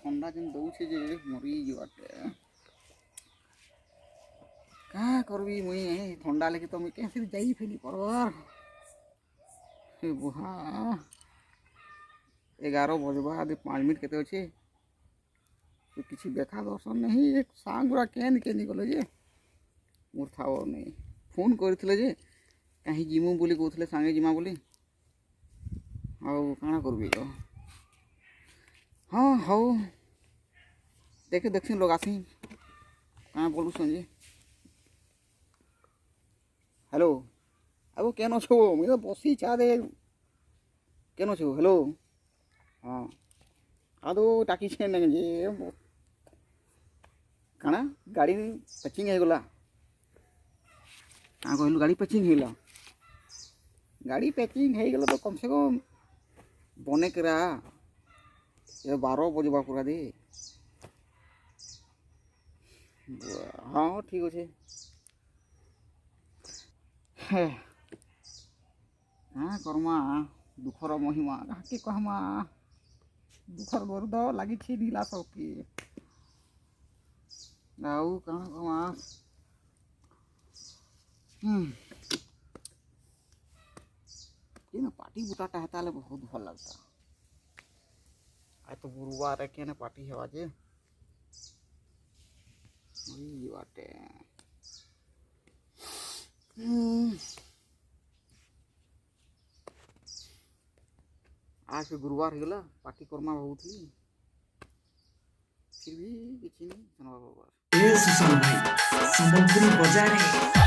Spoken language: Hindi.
ठंडा जन दौचे जे मरी बाटे क्या करबी मुई ठंडा लेके तो मुई कैसे जाई फेली परबार हे बुहा 11 बजवा आदि 5 मिनट केते अच्छे तो किसी देखा दर्शन नहीं एक सांग गुड़ा केन केन गले जे मोर था नहीं फोन करथिले जे कहीं जिमु बोली कहथिले सांगे जिमा बोली आउ काना करबी जो हाँ हौ देखे देखसी लोग आसी कहाँ बोलू संजे हेलो अब केन छो मुई तो बसी चा दे केन छो हेलो हाँ आदो टाकी छे न जे काना गाड़ी पैचिंग है गला कहाँ कहलु गाड़ी पैचिंग है गाड़ी पैचिंग है गला तो कम से कम बने करा ये 12 बजवा पूरा दे हाँ ठीक अच्छे हाँ करमा दुखर महिमा के कहमा दुखर गर्द लगी नीला सबके आउ कहाँ कहमा ना पार्टी बुटाटा है ताले बहुत भल लगता आज तो गुरुवार है क्या ना पार्टी है आज बाटे आज तो गुरुवार हो गला पार्टी करमा भावुथी फिर भी किसी नहीं सुनवा बाबा सुशांत भाई संबलपुरी बजारे